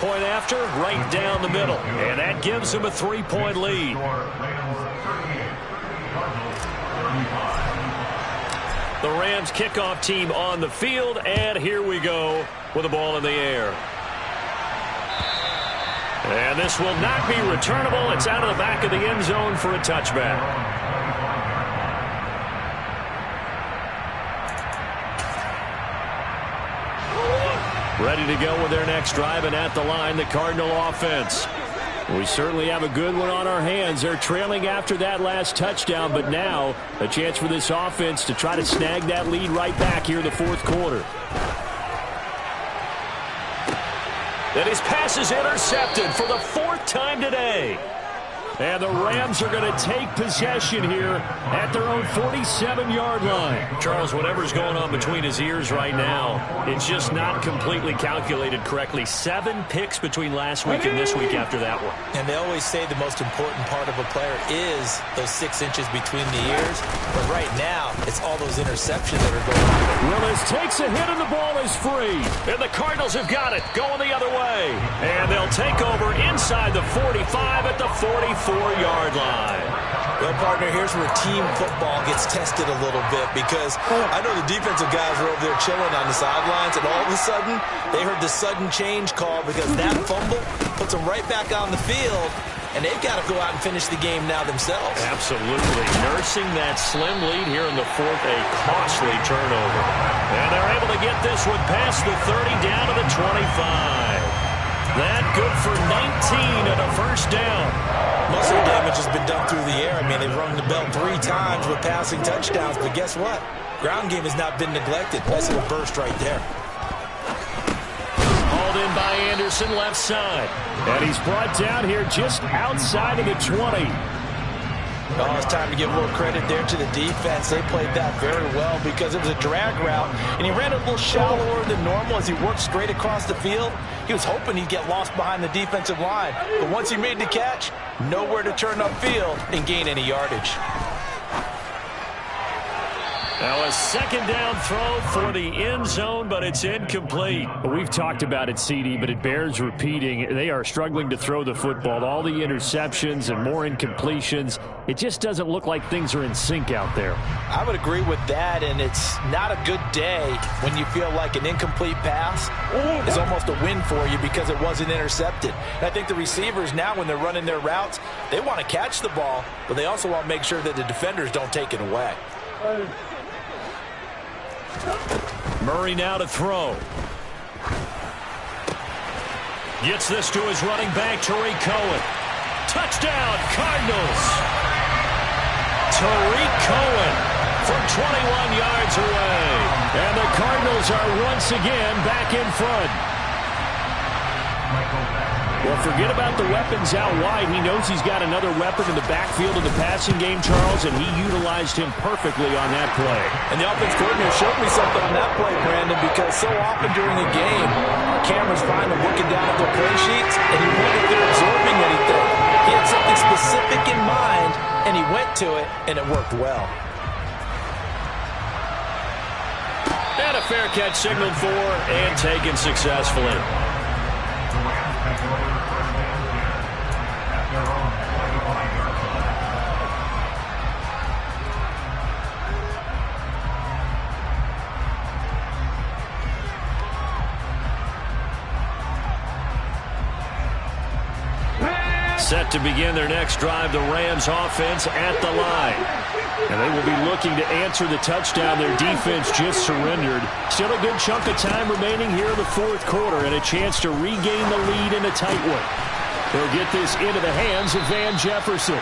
Speaker 1: Point after, right down the middle. And that gives them a 3-point lead. The Rams kickoff team on the field, and here we go with the ball in the air. And this will not be returnable. It's out of the back of the end zone for a touchback. Ready to go with their next drive, and at the line, the Cardinal offense.
Speaker 3: We certainly have a good one on our hands. They're trailing after that last touchdown, but now a chance for this offense to try to snag that lead right back here in the fourth quarter.
Speaker 1: And his pass is intercepted for the 4th time today.
Speaker 3: And the Rams are going to take possession here at their own 47-yard line.
Speaker 1: Charles, whatever's going on between his ears right now, it's just not completely calculated correctly. 7 picks between last week and this week after that one.
Speaker 2: And they always say the most important part of a player is those 6 inches between the ears. But right now, it's all those interceptions that are going on.
Speaker 3: Willis takes a hit and the ball is free.
Speaker 1: And the Cardinals have got it, going the other way. And they'll take over inside the 45 at the 44-yard line.
Speaker 2: Well, partner, here's where team football gets tested a little bit, because I know the defensive guys were over there chilling on the sidelines, and all of a sudden, they heard the sudden change call because that fumble puts them right back on the field, and they've got to go out and finish the game now themselves.
Speaker 1: Absolutely. Nursing that slim lead here in the 4th, a costly turnover. And they're able to get this one past the 30 down to the 25. That good for 19 and a first down.
Speaker 2: Most of the damage has been done through the air. I mean, they've rung the bell 3 times with passing touchdowns, but guess what? Ground game has not been neglected. Nice little burst right there.
Speaker 1: Hauled in by Anderson, left side.
Speaker 3: And he's brought down here just outside of the 20.
Speaker 2: Oh, it's time to give a little credit there to the defense. They played that very well because it was a drag route, and he ran a little shallower than normal as he worked straight across the field. He was hoping he'd get lost behind the defensive line, but once he made the catch, nowhere to turn upfield and gain any yardage.
Speaker 1: Now a second down throw for the end zone, but it's incomplete.
Speaker 3: We've talked about it, CD, but it bears repeating. They are struggling to throw the football. All the interceptions and more incompletions. It just doesn't look like things are in sync out there.
Speaker 2: I would agree with that, and it's not a good day when you feel like an incomplete pass is almost a win for you because it wasn't intercepted. And I think the receivers now, when they're running their routes, they want to catch the ball, but they also want to make sure that the defenders don't take it away.
Speaker 1: Murray now to throw. Gets this to his running back, Tariq Cohen. Touchdown, Cardinals. Tariq Cohen from 21 yards away.
Speaker 3: And the Cardinals are once again back in front. Well, forget about the weapons out wide. He knows he's got another weapon in the backfield of the passing game, Charles, and he utilized him perfectly on that play.
Speaker 2: And the offense coordinator showed me something on that play, Brandon, because so often during a game, our cameras find them looking down at their play sheets, and you wonder if they're absorbing anything. He had something specific in mind, and he went to it, and it worked well.
Speaker 1: And a fair catch signaled for and taken successfully. Set to begin their next drive, the Rams offense at the line.
Speaker 3: And they will be looking to answer the touchdown their defense just surrendered. Still a good chunk of time remaining here in the fourth quarter and a chance to regain the lead in a tight one. They'll get this into the hands of Van Jefferson.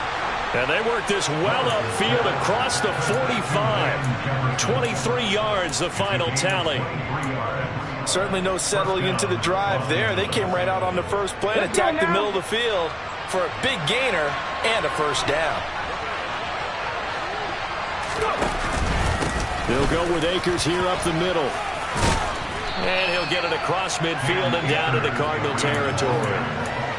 Speaker 1: And they work this well upfield across the 45. 23 yards, the final tally.
Speaker 2: Certainly no settling into the drive there. They came right out on the first play and attacked the middle of the field for a big gainer and a first down.
Speaker 3: They'll go with Akers here up the middle.
Speaker 1: And he'll get it across midfield and down to the Cardinal territory.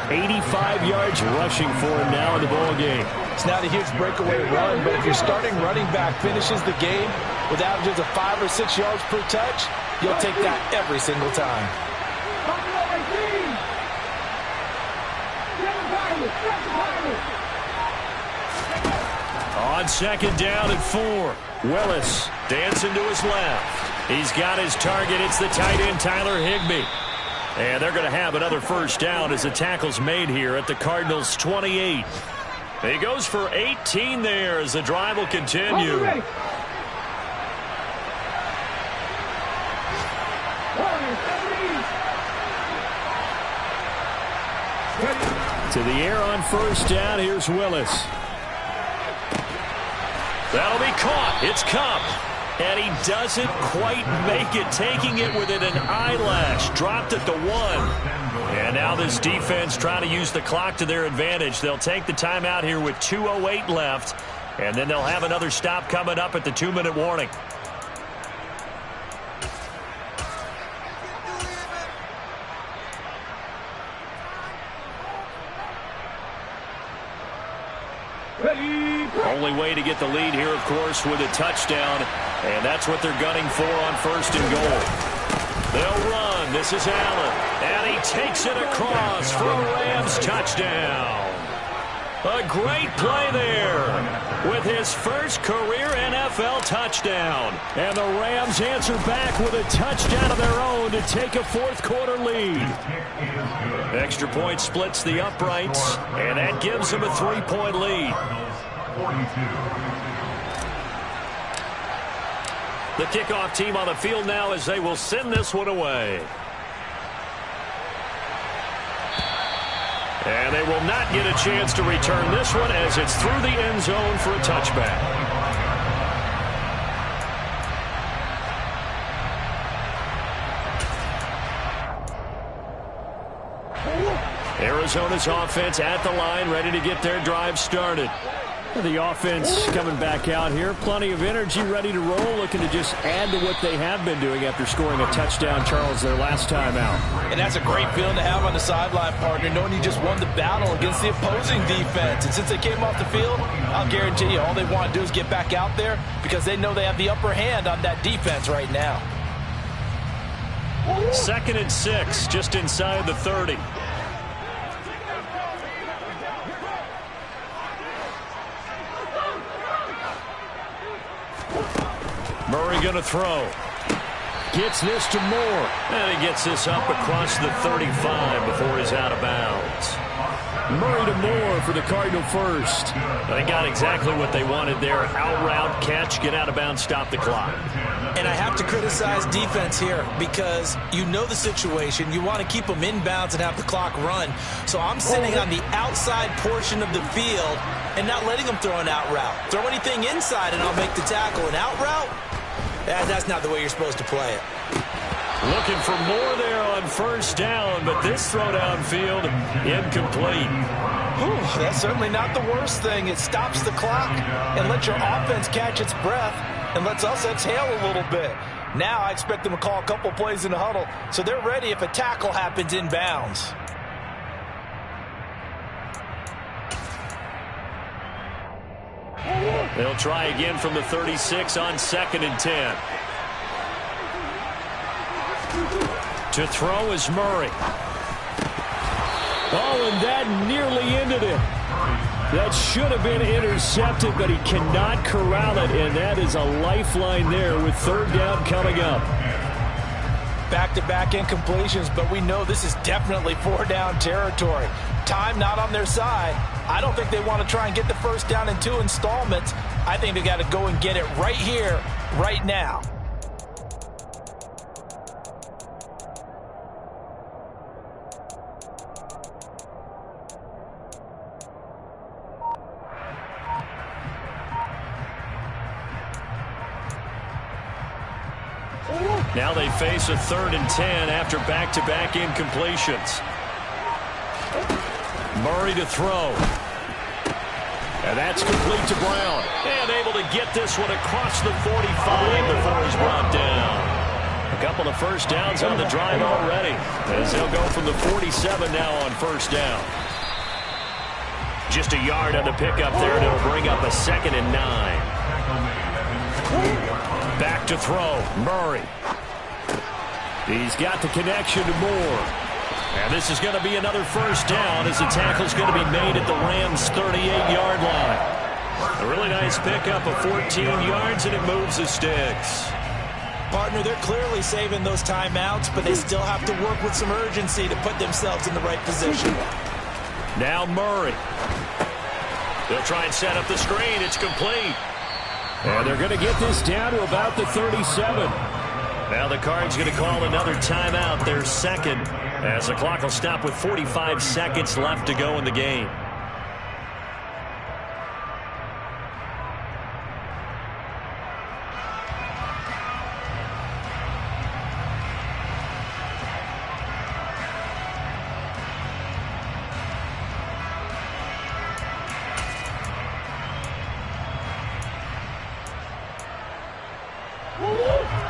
Speaker 3: 85 yards rushing for him now in the ball game.
Speaker 2: It's not a huge breakaway run, but if your starting running back finishes the game with averages of 5 or 6 yards per touch, you'll take that every single time.
Speaker 1: On second down and 4. Willis dancing to his left. He's got his target. It's the tight end, Tyler Higbee. And they're going to have another first down as the tackle's made here at the Cardinals' 28. He goes for 18 there as the drive will continue.
Speaker 3: To the air on first down. Here's Willis.
Speaker 1: That'll be caught. It's Cup. And he doesn't quite make it, taking it within an eyelash. Dropped at the 1. And now this defense trying to use the clock to their advantage. They'll take the timeout here with 2:08 left. And then they'll have another stop coming up at the 2-minute warning. Only way to get the lead here, of course, with a touchdown. And that's what they're gunning for on first and goal. They'll run. This is Allen. And he takes it across for a Rams touchdown. A great play there with his first career NFL touchdown.
Speaker 3: And the Rams answer back with a touchdown of their own to take a fourth quarter lead.
Speaker 1: Extra point splits the uprights, and that gives them a 3-point lead.
Speaker 4: 42.
Speaker 1: The kickoff team on the field now as they will send this one away. And they will not get a chance to return this one as it's through the end zone for a touchback. Arizona's offense at the line, ready to get their drive started.
Speaker 3: The offense coming back out here. Plenty of energy, ready to roll, looking to just add to what they have been doing after scoring a touchdown, Charles, their last time out.
Speaker 2: And that's a great feeling to have on the sideline, partner, knowing you just won the battle against the opposing defense. And since they came off the field, I'll guarantee you all they want to do is get back out there because they know they have the upper hand on that defense right now.
Speaker 1: 2nd and 6, just inside the 30. Murray going to throw. Gets this to Moore. And he gets this up across the 35 before he's out of bounds.
Speaker 3: Murray to Moore for the Cardinal first.
Speaker 1: They got exactly what they wanted there. Out route, catch, get out of bounds, stop the clock.
Speaker 2: And I have to criticize defense here because you know the situation. You want to keep them in bounds and have the clock run. So I'm sitting on the outside portion of the field and not letting them throw an out route. Throw anything inside and I'll make the tackle. An out route? That's not the way you're supposed to play it.
Speaker 1: Looking for more there on first down, but this throw downfield incomplete.
Speaker 2: Whew, that's certainly not the worst thing. It stops the clock and lets your offense catch its breath and lets us exhale a little bit. Now I expect them to call a couple plays in the huddle so they're ready if a tackle happens inbounds.
Speaker 1: They'll try again from the 36 on 2nd and 10. To throw is Murray.
Speaker 3: Oh, and that nearly ended it. That should have been intercepted, but he cannot corral it, and that is a lifeline there with 3rd down coming up.
Speaker 2: Back-to-back incompletions, but we know this is definitely 4-down territory. Time not on their side. I don't think they want to try and get the first down in 2 installments. I think they got to go and get it right here, right now.
Speaker 1: Now they face a 3rd and 10 after back-to-back incompletions. Murray to throw. And that's complete to Brown. And able to get this one across the 45 before he's brought down. A couple of first downs on the drive already, as they'll go from the 47 now on first down. Just a yard on the pickup there, and it'll bring up a 2nd and 9. Back to throw, Murray. He's got the connection to Moore. And this is going to be another first down as the tackle's going to be made at the Rams' 38-yard line. A really nice pickup of 14 yards, and it moves the sticks.
Speaker 2: Partner, they're clearly saving those timeouts, but they still have to work with some urgency to put themselves in the right position.
Speaker 1: Now Murray. They'll try and set up the screen. It's complete.
Speaker 3: And they're going to get this down to about the 37.
Speaker 1: Now the Cards going to call another timeout, their 2nd, as the clock will stop with 45 seconds left to go in the game.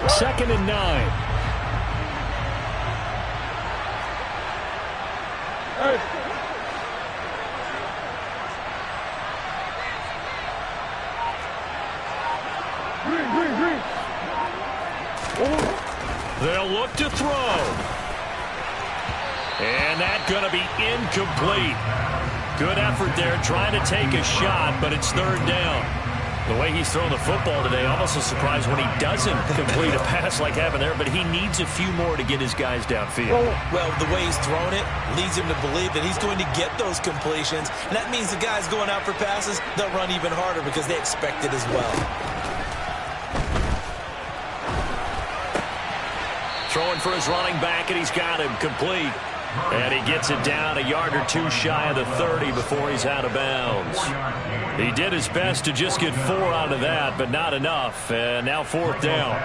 Speaker 3: Second and 9.
Speaker 1: They'll look to throw. And that's going to be incomplete. Good effort there, trying to take a shot, but it's 3rd down. The way he's thrown the football today, almost a surprise when he doesn't complete a pass like happened there, but he needs a few more to get his guys downfield.
Speaker 2: Well, the way he's thrown it leads him to believe that he's going to get those completions, and that means the guys going out for passes, they'll run even harder because they expect it as well.
Speaker 1: Throwing for his running back, and he's got him complete. And he gets it down a yard or 2 shy of the 30 before he's out of bounds. He did his best to just get 4 out of that, but not enough. And now 4th down.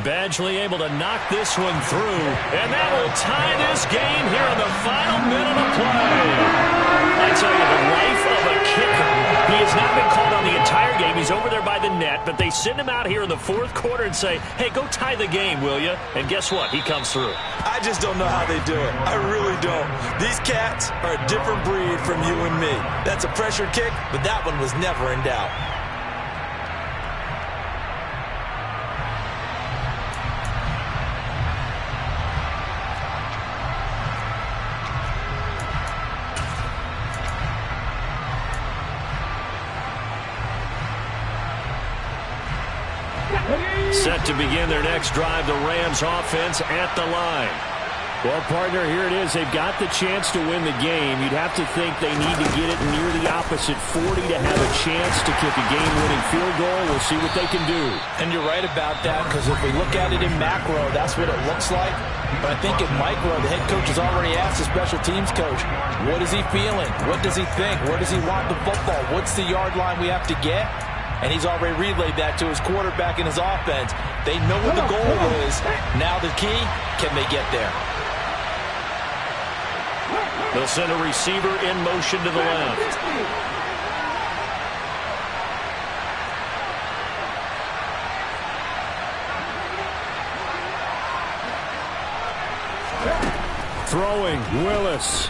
Speaker 1: Badgley able to knock this one through. And that will tie this game here in the final minute of play. I tell you, the life of a kicker. He has not been called on the entire game. He's over there by the net, but they send him out here in the 4th quarter and say, hey, go tie the game, will you? And guess what? He comes through.
Speaker 2: I just don't know how they do it. I really don't. These cats are a different breed from you and me. That's a pressure kick, but that one was never in doubt.
Speaker 1: Set to begin their next drive, the Rams offense at the line.
Speaker 3: Well, partner, here it is. They've got the chance to win the game. You'd have to think they need to get it near the opposite 40 to have a chance to kick a game-winning field goal. We'll see what they can do.
Speaker 2: And you're right about that, because if we look at it in macro, that's what it looks like. But I think in micro, the head coach has already asked the special teams coach, what is he feeling? What does he think? Where does he want the football? What's the yard line we have to get? and he's already relayed that to his quarterback and his offense. They know what the goal is. Now the key, can they get there?
Speaker 1: They'll send a receiver in motion to the left.
Speaker 3: Throwing, Willis.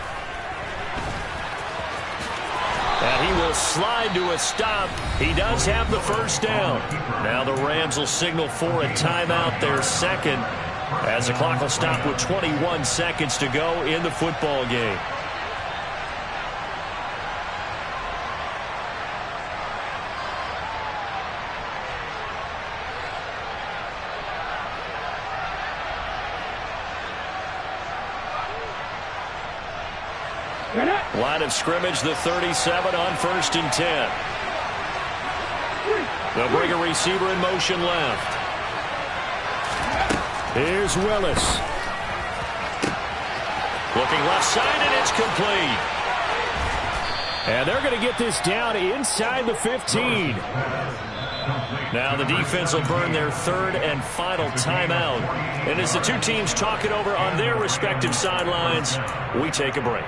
Speaker 1: And he will slide to a stop. He does have the first down. Now the Rams will signal for a timeout, their second, as the clock will stop with 21 seconds to go in the football game. Line of scrimmage, the 37 on 1st and 10. They'll bring a receiver in motion left.
Speaker 3: Here's Willis.
Speaker 1: Looking left side, and it's complete.
Speaker 3: And they're going to get this down inside the 15.
Speaker 1: Now the defense will burn their third and final timeout. And as the two teams talk it over on their respective sidelines, we take a break.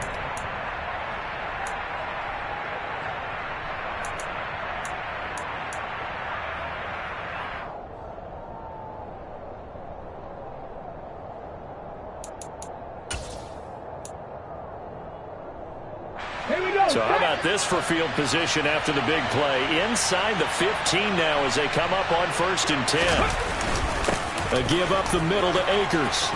Speaker 1: So how about this for field position after the big play? Inside the 15 now as they come up on 1st and 10.
Speaker 3: A give up the middle to Akers.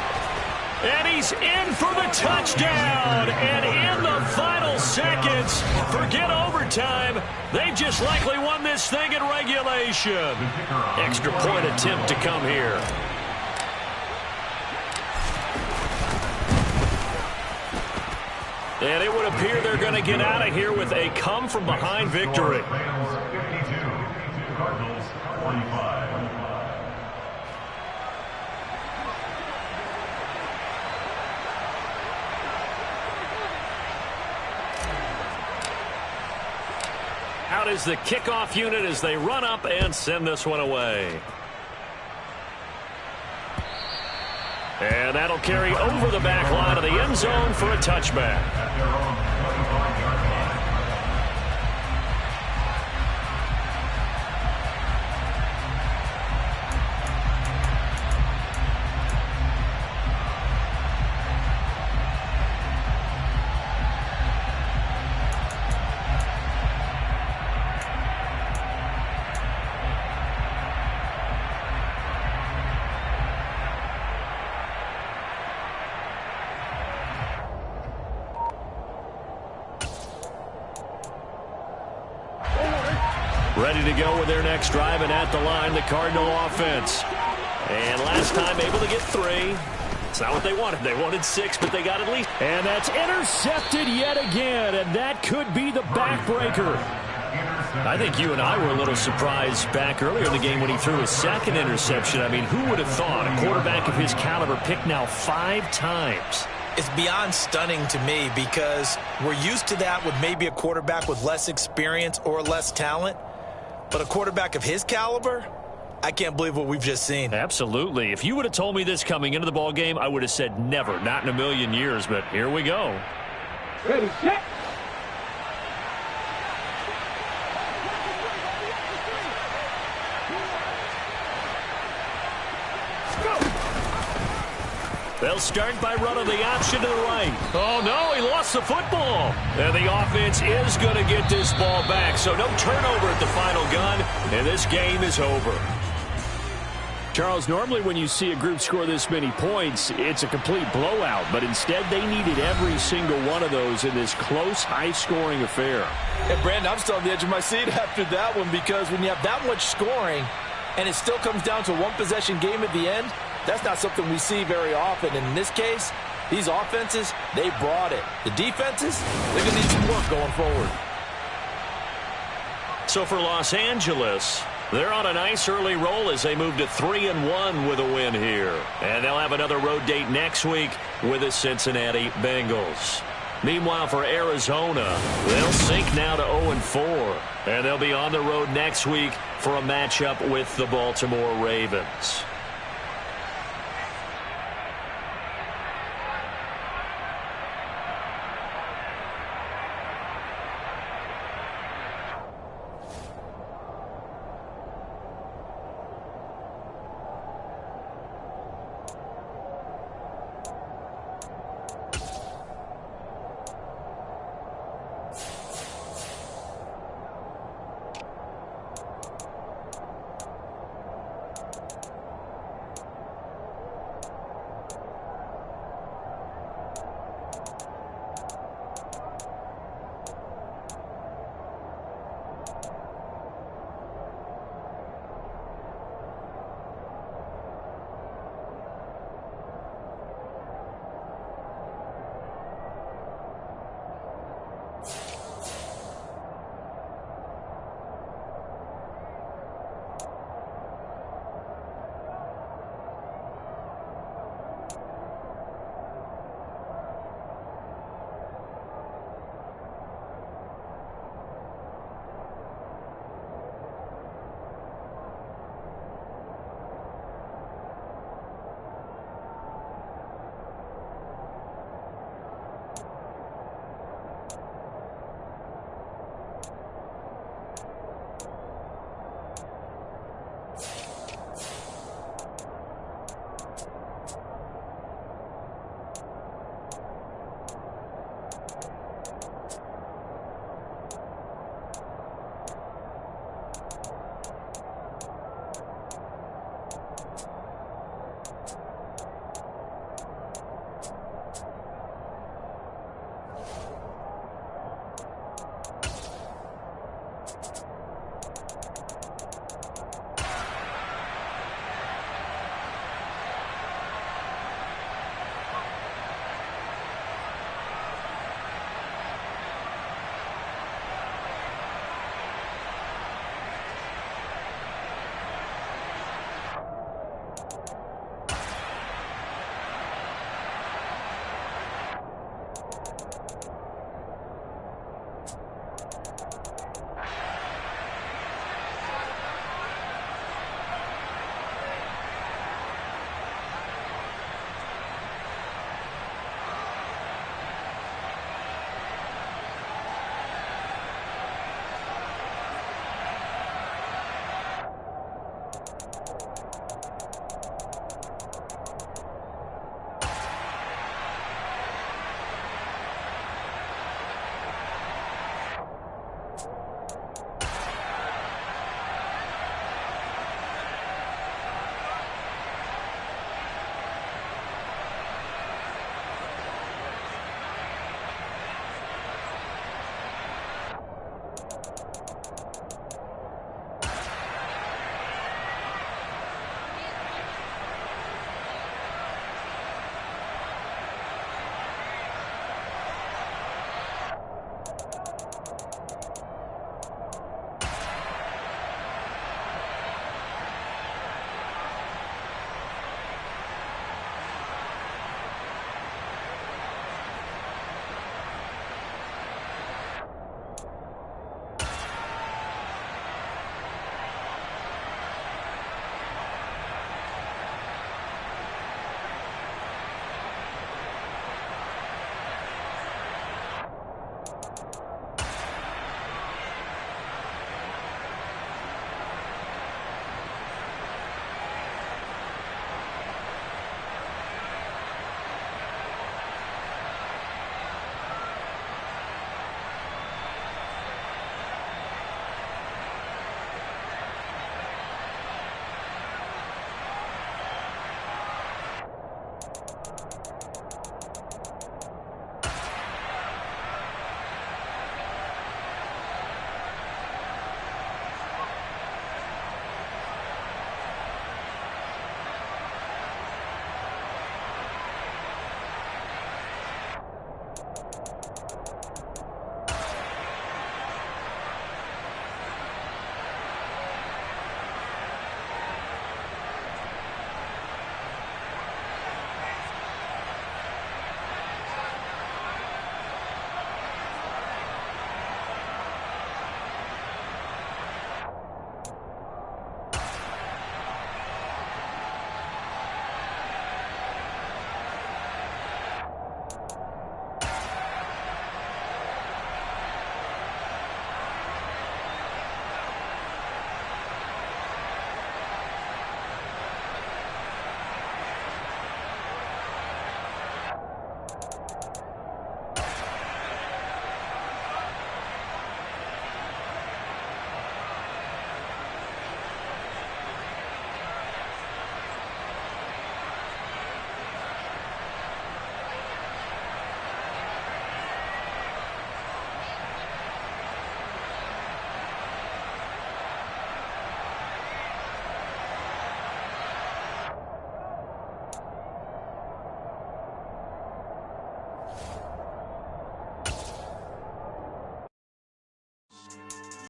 Speaker 1: And he's in for the touchdown. And in the final seconds, forget overtime. They just likely won this thing in regulation. Extra point attempt to come here. And it would appear they're going to get out of here with a come-from-behind victory.
Speaker 4: Cardinals 45.
Speaker 1: Out is the kickoff unit as they run up and send this one away. And that'll carry over the back line of the end zone for a touchback. Ready to go with their next drive, and at the line, the Cardinal offense. And last time able to get 3. It's not what they wanted. They wanted 6, but they got at least.
Speaker 3: And that's intercepted yet again, and that could be the backbreaker.
Speaker 1: I think you and I were a little surprised back earlier in the game when he threw his second interception. I mean, who would have thought a quarterback of his caliber picked now 5 times?
Speaker 2: It's beyond stunning to me because we're used to that with maybe a quarterback with less experience or less talent. But a quarterback of his caliber, I can't believe what we've just seen.
Speaker 1: Absolutely. If you would have told me this coming into the ball game, I would have said never, not in a million years. But here we go.
Speaker 5: Ready, set.
Speaker 1: They'll start by running the option to the right. Oh, no, he lost the football. And the offense is going to get this ball back. So no turnover at the final gun, and this game is over.
Speaker 3: Charles, normally when you see a group score this many points, it's a complete blowout. But instead, they needed every single one of those in this close, high-scoring affair.
Speaker 2: And, Brandon, I'm still on the edge of my seat after that one because when you have that much scoring and it still comes down to a one-possession game at the end, that's not something we see very often. And in this case, these offenses, they brought it. The defenses, they're going to need some work going forward.
Speaker 1: So for Los Angeles, they're on a nice early roll as they move to 3-1 with a win here. And they'll have another road date next week with the Cincinnati Bengals. Meanwhile, for Arizona, they'll sink now to 0-4. And they'll be on the road next week for a matchup with the Baltimore Ravens.